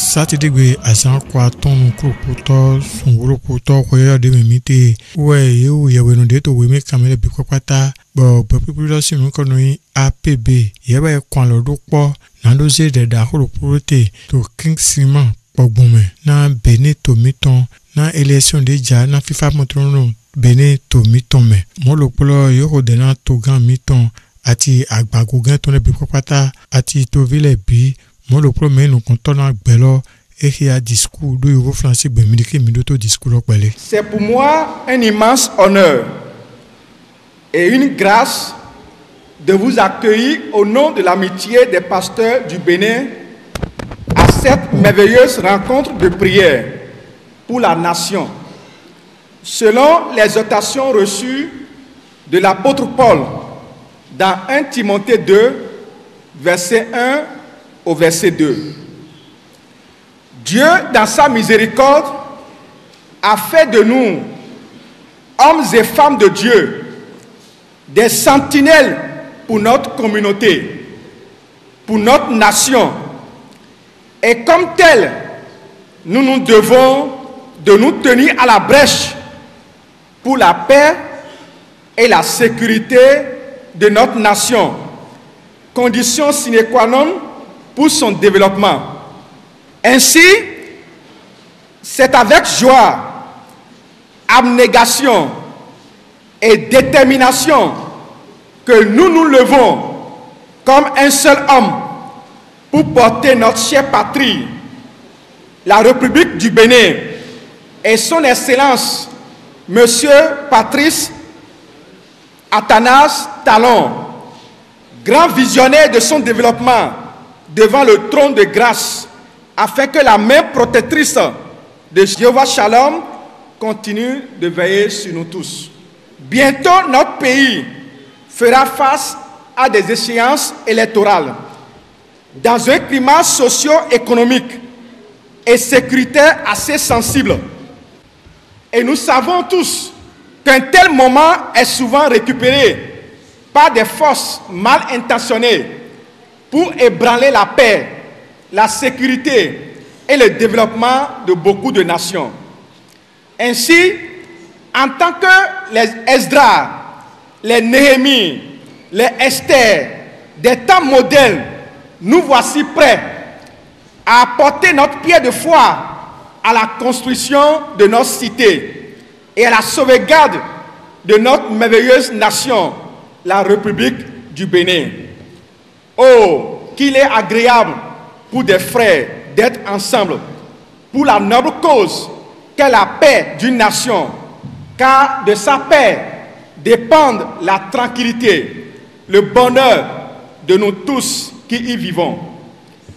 Saturday azan kwa tonu kropoto sunguro poto koyo de memite we you ye we no de to we me kamele bi kwata bo people si no kono APB ye ba kwa lo do po na do se de da horo prote to King Simon pogbume na Benin to miton na élection de ja na FIFA motrono Benin to miton me mo lo polo yo de na to gan miton ati agbago gan to ne bi kwata ati to vile bi mo lo promet nous contona gbelo et qui a discours do yo français be midike midoto discours pele. C'est pour moi un immense honneur et une grâce de vous accueillir au nom de l'amitié des pasteurs du Bénin à cette merveilleuse rencontre de prière pour la nation. Selon les exhortations reçues de l'apôtre Paul dans 1 Timothée 2, verset 1 au verset 2. Dieu, dans sa miséricorde, a fait de nous, hommes et femmes de Dieu, des sentinelles pour notre communauté, pour notre nation. Et comme tels, nous nous devons de nous tenir à la brèche pour la paix et la sécurité de notre nation, condition sine qua non pour son développement. Ainsi, c'est avec joie, abnégation et détermination que nous nous levons comme un seul homme pour porter notre chère patrie, la République du Bénin et son Excellence, Monsieur Patrice Athanase Talon, grand visionnaire de son développement, devant le trône de grâce, afin que la main protectrice de Jéhovah Shalom continue de veiller sur nous tous. Bientôt, notre pays fera face à des échéances électorales dans un climat socio-économique et sécuritaire assez sensible. Et nous savons tous qu'un tel moment est souvent récupéré par des forces mal intentionnées pour ébranler la paix, la sécurité et le développement de beaucoup de nations. Ainsi, en tant que les Esdras, les Néhémie, les Esther, des temps modèles, nous voici prêts à apporter notre pierre de foi à la construction de notre cité et à la sauvegarde de notre merveilleuse nation, la République du Bénin. Oh, qu'il est agréable pour des frères d'être ensemble pour la noble cause qu'est la paix d'une nation, car de sa paix dépendent la tranquillité, le bonheur de nous tous qui y vivons.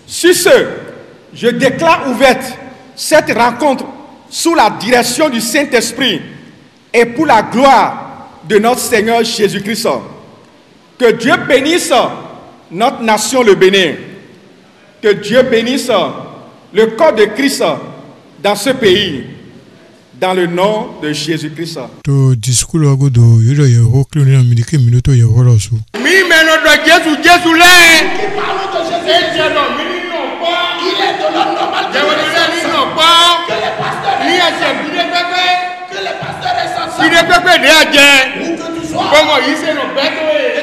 Sur ce, je déclare ouverte cette rencontre sous la direction du Saint-Esprit et pour la gloire de notre Seigneur Jésus-Christ. Que Dieu bénisse notre nation, le Bénin. Que Dieu bénisse le corps de Christ dans ce pays, dans le nom de Jésus-Christ. To discours logo do yoro yeho kloni na midike minuto yeho rosu. Mi meno do Jésus le. Qui parle de Jésus. Il est de l'homme normal. Que les pasteurs que les pasteurs est censé. Où que tu sois. Et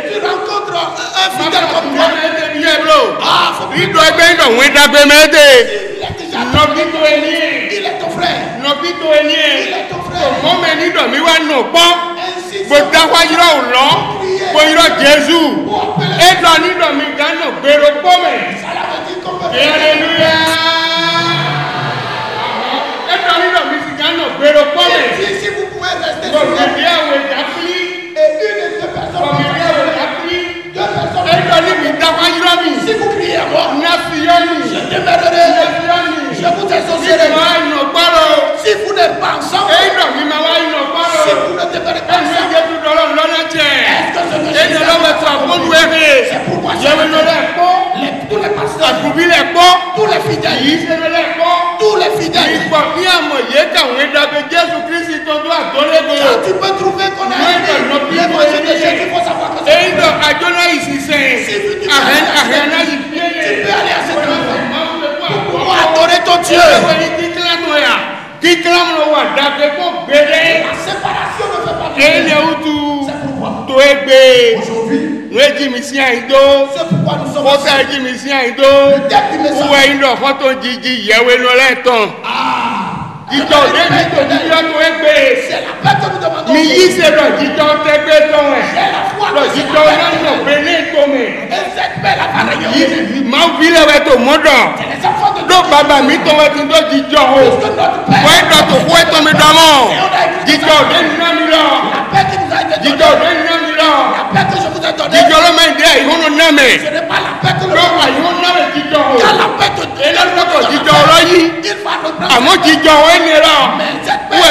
tu rencontres un fidèle comme toi. Ah, faut il est déjà il est ton frère. Il est ton frère. Si vous pouvez rester et une et deux personnes, si vous criez à moi, je demanderai, je vous associerai. Si vous n'êtes pas ensemble, si vous ne devenez pas ensemble, est-ce que ce que je dis c'est pourquoi tous les pasteurs, tous les fidèles, quand tu peux trouver qu'on a l'évangile de Jésus, il faut savoir que c'est tu peux aller à cette œuvre pour pouvoir adorer ton Dieu. La séparation ne fait pas de c'est pourquoi aujourd'hui, aujourd'hui, c'est pourquoi nous sommes pourquoi ici. le Le thème du message. C'est la paix que nous demandons. J'ai la foi que c'est la paix. Et cette paix là va régner. C'est les enfants de Dieu. La paix qui nous a été donnée. La paix que je vous ai donnée. Ce n'est pas la paix que nous avons. Car la paix de Dieu, il va nous prendre. Mais cette paix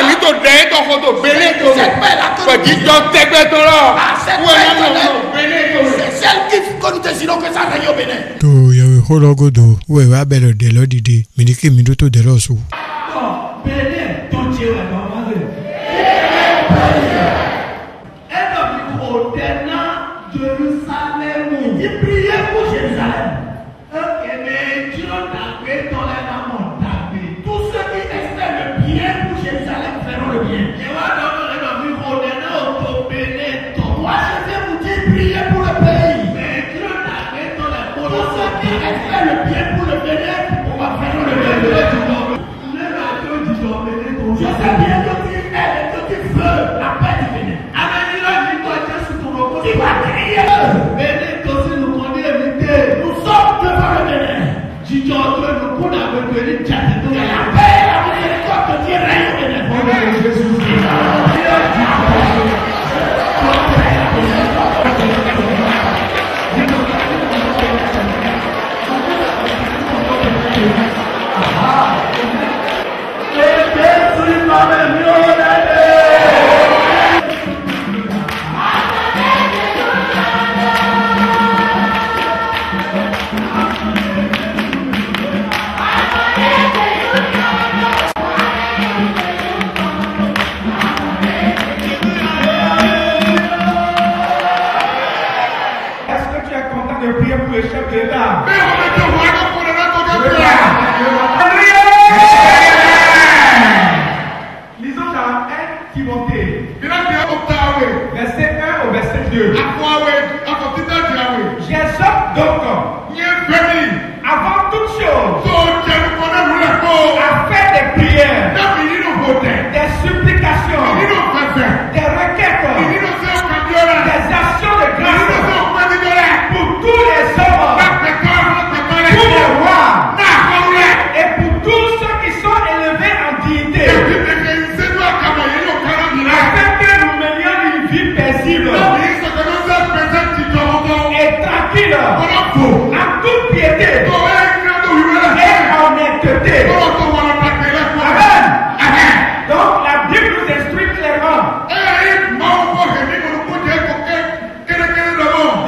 c'est celle que nous désirons que ça règne au Bénin. To yawe hologodo we wa belo de lo dide midiki midoto de lo so. Bénin, ton Dieu est normal. Et donc, au-delà de Jérusalem, il priait pour Jérusalem. Mais Dieu t'a fait dans les amants. Tous ceux qui espèrent le bien pour Jérusalem feront le bien. Moi, je vais vous dire, priez pour le pays. Mais Dieu t'a fait dans les amants. Tous ceux qui espèrent le bien pour le Bénin, on va faire le bien. Je sais bien que tu es que tu veux la paix du Bénin. Tu vas crier. Nous sommes devant le Bénin. Que la paix et la miséricorde de Dieu règnent au Bénin. Lisons dans 1 Timothée, verset 1 au verset 2. J'exhorte donc, avant toute chose, à faire des prières, des supplications, des requêtes, des actions de grâce pour tous les hommes, pour les rois et pour tous ceux qui sont élevés en dignité, afin que nous menions une vie paisible et tranquille, en toute piété et honnêteté. Amen. Donc la Bible nous instruit clairement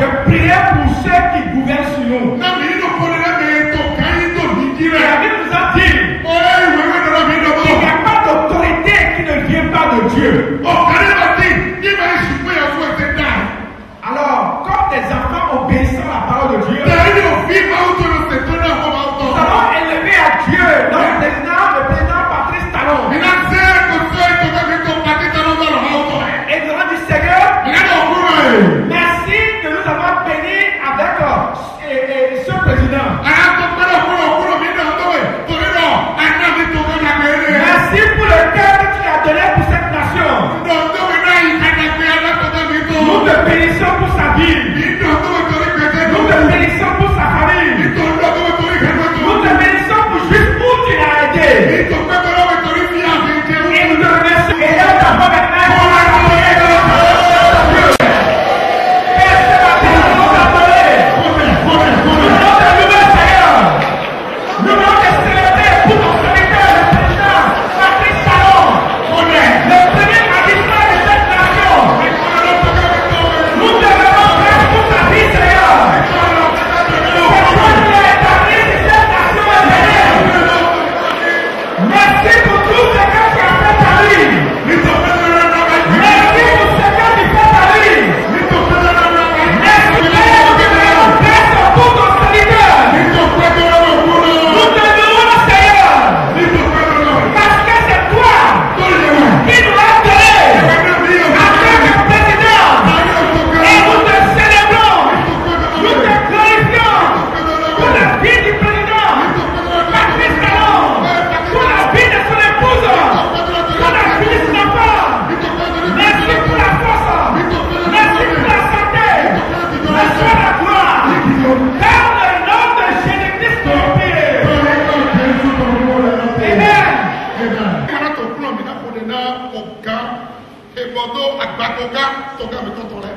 de prier pour ceux qui gouvernent sur nous. La Bible nous a dit qu'il n'y a pas d'autorité qui ne vient pas de Dieu. Alors, comme des enfants obéissant à la parole de Dieu, nous allons élever à Dieu notre président, le président Patrice Talon. Et nous allons dire, Seigneur, merci que nous avons béni avec ce président. Merci pour le cœur que tu as donné pour cette nation.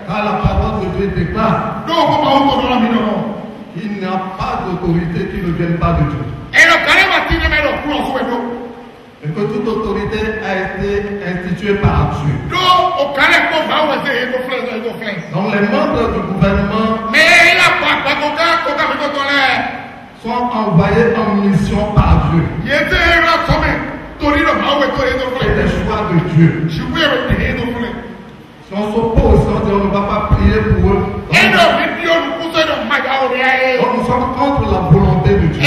Car la parole de Dieu déclare qu'il n'y a pas d'autorité qui ne vienne pas de Dieu. Et que toute autorité a été instituée par Dieu. Donc les membres du gouvernement sont envoyés en mission par Dieu. C'est le choix de Dieu. Si on s'oppose, on ne va pas prier pour eux. Donc nous sommes contre la volonté de Dieu.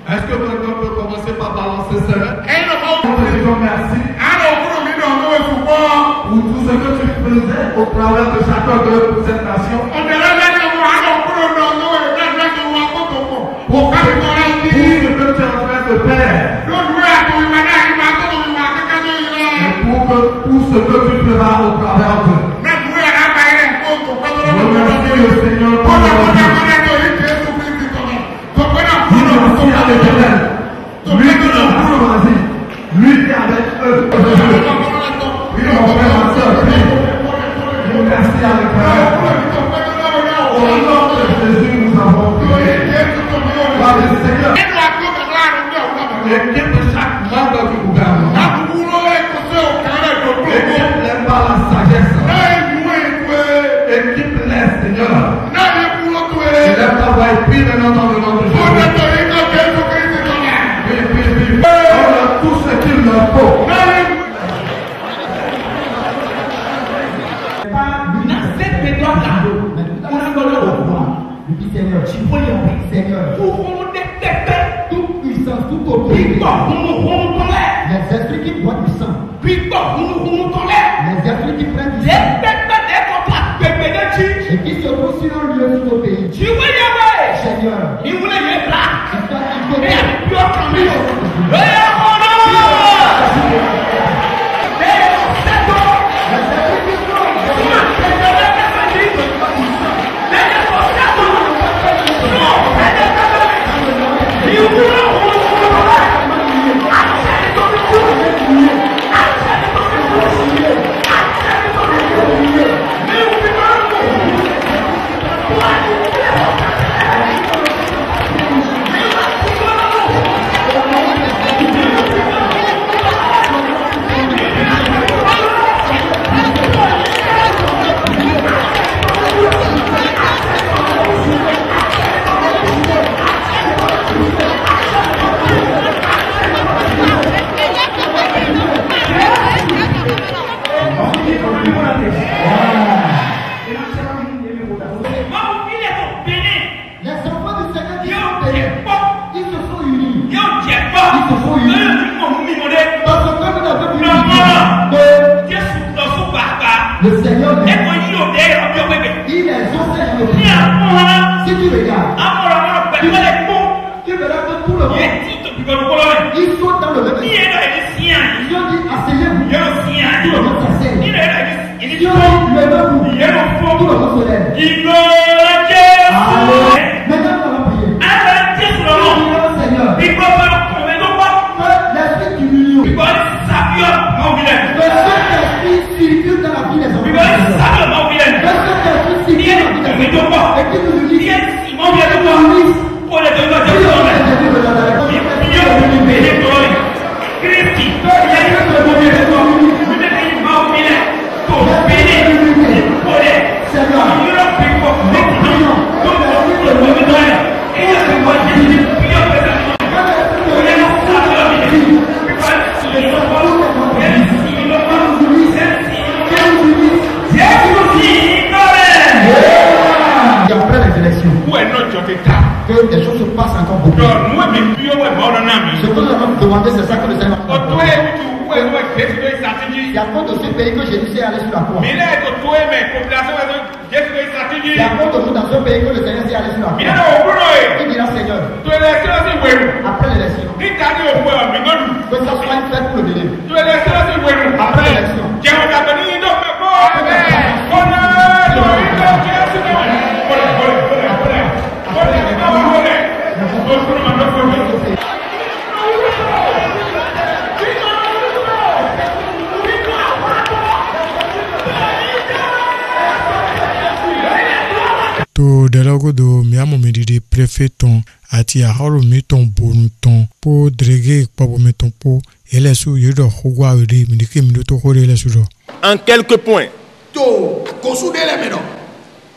Est-ce que quelqu'un peut commencer par balancer ses mains? Président, merci pour tout ce que tu faisais au travers de chacun de cette nation. Pour ce que tu es en train de faire. Et pour tout ce que tu feras au travers d'eux. Remercie le Seigneur pour leur vie. Merci à l'Éternel. Lui qui nous a choisi. Lui qui est avec eux. Oui, mon frère, ma soeur, merci à l'Éternel. Au nom de Jésus, nous avons prié. Par le Seigneur. L'équipe de chaque membre du gouvernement. Équipe-les par la sagesse. Équipe-les, Seigneur. Élève ta voix et prie maintenant dans le nom de Jésus. Donne tout ce qu'il leur faut. Dans cette méthode-là, on a donné au pouvoir. Seigneur, pour qu'on détecte toute puissance, toute autorité. Les esprits qui boivent du sang. Les esprits qui prennent du sang. Et qui se trouvent sur un lieu tout au pays. Seigneur, il voulait être là. Le Seigneur, il est si tu regardes, tu verras que tout le monde, ils sont dans le même. Ils ont dit asseyez-vous, tout le monde s'asseye. Ils ont dit levez-vous, tout le monde se lève. Maintenant on va prier. Seigneur, l'esprit d'union, le Saint-Esprit circule dans la vie des hommes. Le Saint-Esprit circule dans la vie des hommes. Et qui nous unit, que des choses se passent encore beaucoup. Ce que nous avons demandé, c'est ça que le Seigneur a fait. C'est à cause de ce pays que Jésus s'est allé sur la croix. C'est à cause de nous dans ce pays que le Seigneur s'est allé sur la croix. Il dira Seigneur, après l'élection, que ça soit une fête pour le béni. Après l'élection, To delagodo miamo medide préfet ton ati ahoro miton bonuton po drege pabo meton po elesu yodo hogwa ri midike midoto hore elesu do. En quelques points.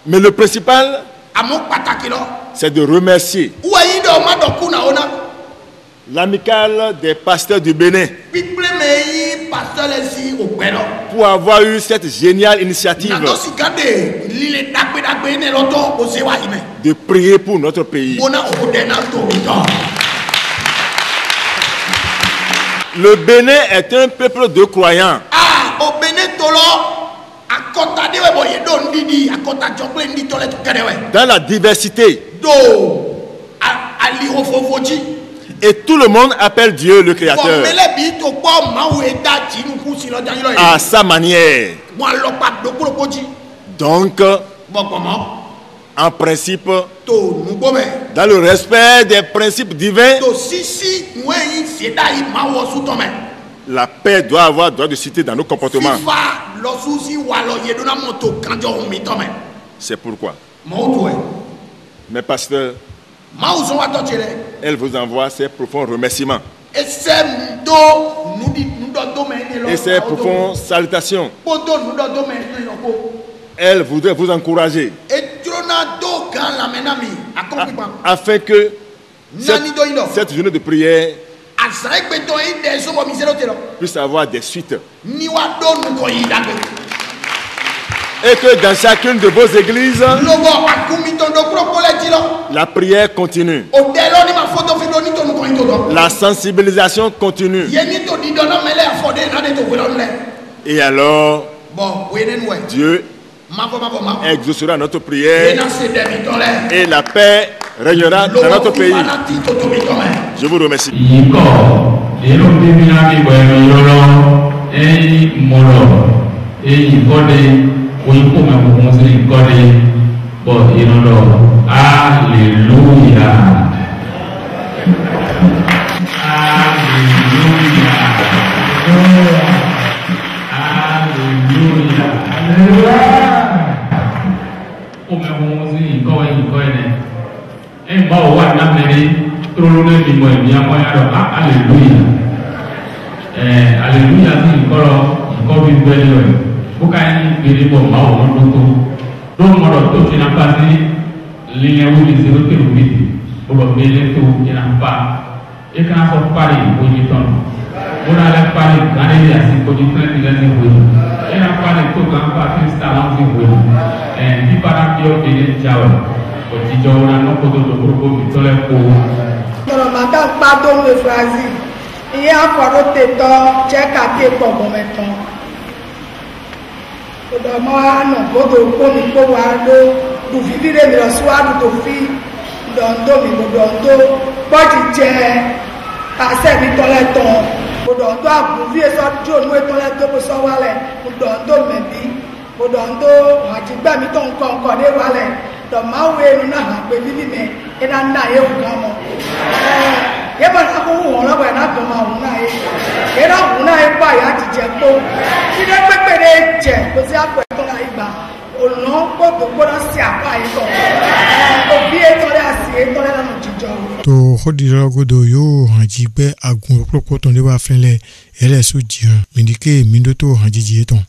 Mais le principal, c'est de remercier l'amicale des pasteurs du Bénin pour avoir eu cette géniale initiative de prier pour notre pays. Le Bénin est un peuple de croyants. Dans la diversité. Et tout le monde appelle Dieu le Créateur à sa manière. Donc, en principe, dans le respect des principes divins, la paix doit avoir droit de cité dans nos comportements. C'est pourquoi mes pasteurs, elle vous envoie ses profonds remerciements et ses profondes salutations. Elle voudrait vous encourager afin que cette journée de prière puisse avoir des suites. Et que dans chacune de vos églises, la prière continue. La sensibilisation continue. Et alors, Dieu exaucera notre prière et la paix régnera dans notre pays. Je vous remercie. Alléluia. To hodiragodo yo hanjigbe agun oplopo ton de wa fenle ele so jiran mindike mindoto hanjiji eton.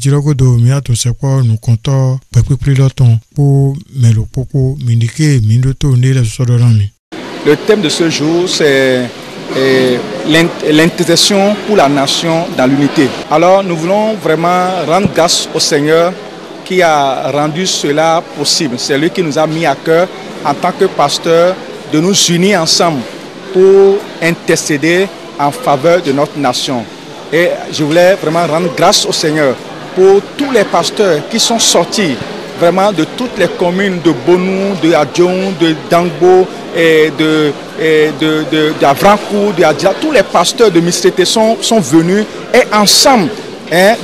jirogodo mi ato sepo nu konto pepipli loton pour melo poko mindike mindoto ndele sodorami. Le thème de ce jour c'est l'intercession pour la nation dans l'unité. Alors nous voulons vraiment rendre grâce au Seigneur qui a rendu cela possible. C'est lui qui nous a mis à cœur en tant que pasteur de nous unir ensemble pour intercéder en faveur de notre nation. Et je voulais vraiment rendre grâce au Seigneur pour tous les pasteurs qui sont sortis vraiment de toutes les communes de Bonou, de Adjon, de Dangbo, et d'Avrancourt, de Adja. Tous les pasteurs de Mistrete sont venus et ensemble,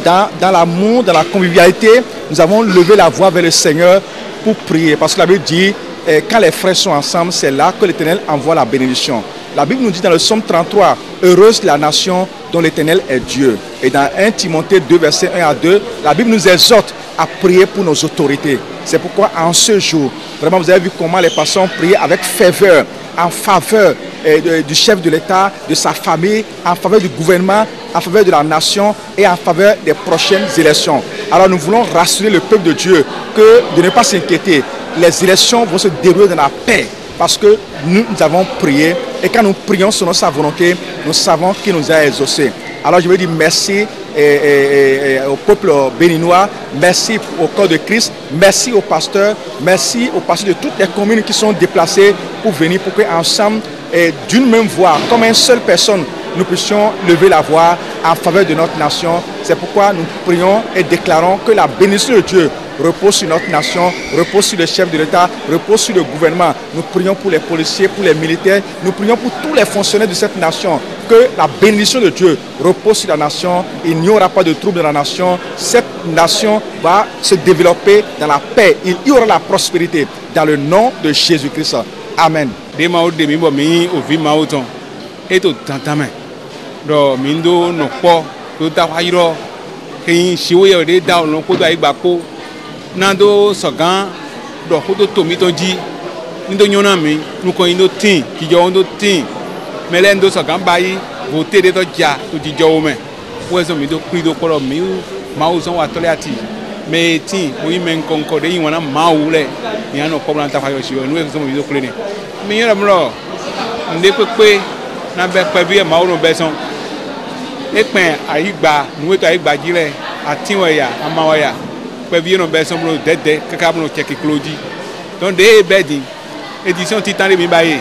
dans l'amour, dans la convivialité, nous avons levé la voix vers le Seigneur pour prier. Parce que la Bible dit, quand les frères sont ensemble, c'est là que l'Éternel envoie la bénédiction. La Bible nous dit dans le psaume 33, heureuse la nation dont l'Éternel est Dieu. Et dans 1 Timothée 2, versets 1 à 2, la Bible nous exhorte à prier pour nos autorités. C'est pourquoi en ce jour, vraiment vous avez vu comment les pasteurs ont prié avec ferveur, en faveur du chef de l'État, de sa famille, en faveur du gouvernement, en faveur de la nation et en faveur des prochaines élections. Alors nous voulons rassurer le peuple de Dieu de ne pas s'inquiéter. Les élections vont se dérouler dans la paix parce que nous avons prié et quand nous prions selon sa volonté, nous savons qu'il nous a exaucés. Alors je veux dire merci au peuple béninois, merci au corps de Christ, merci aux pasteurs de toutes les communes qui sont déplacées pour venir, pour qu'ensemble, d'une même voix, comme une seule personne, nous puissions lever la voix en faveur de notre nation. C'est pourquoi nous prions et déclarons que la bénédiction de Dieu repose sur notre nation, repose sur le chef de l'État, repose sur le gouvernement. Nous prions pour les policiers, pour les militaires, nous prions pour tous les fonctionnaires de cette nation. Que la bénédiction de Dieu repose sur la nation. Il n'y aura pas de trouble dans la nation. Cette nation va se développer dans la paix. Il y aura la prospérité dans le nom de Jésus-Christ. Amen. Do mindo no po do da wairo ke shiwo de da no ko do igba ko nando sogan do ko do tomi to ji ndo nyona mi nu ko indo tin ki jo ndo tin mele ndo sogan bayi voter de to ja to ji jo me wo so mi do pri do ko mi ma o so wa tole ati me tin mo yi men konko de yin wana ma wu le ni ano ko blan ta fa yo shiwo nu e so mi do kle ni mi yera mro nde pepe na be pe bi e ma o no be son ekpen ayigba nuweto ayigba jile atiwaya amawaya pevi no be somro dede kaka no cheki kloji don de bedi edition titan de mi baye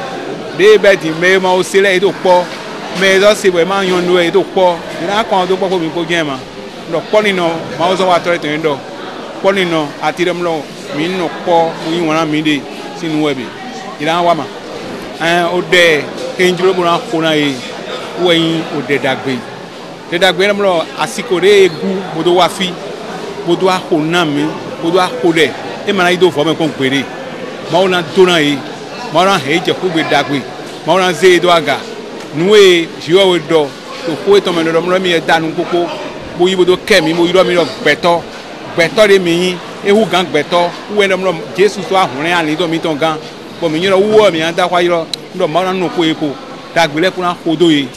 de bedi me ma o sele e to po me zo se we ma yan nu e to po ina kan to po ko mi ko gen ma do po ni no ma o so wa tore to ndo po ni no atire mlo mi no po mo yin wona mi de sinu we bi ina wa ma o de kenjuro bo na ko na e wo yin o de dagbe dedagbe mlo asikore egu bodo wa fi bodo a ko na mi bodo a ko de e mana ido fo me ko pere ma ona dona yi ma ona he je ko gbe dagbe ma ona ze do aga nuwe jiwo we do to ko to me do mlo mi e danu popo bo yi bodo kemi mo yiro mi ro gbeto de mi yin ehu gan gbeto we no mlo Jesus to ahunrin ani do mi ton gan bo mi yin ro wo mi an da kwa yiro ndo ma ona no ko eko dagbe le ko na kodo yi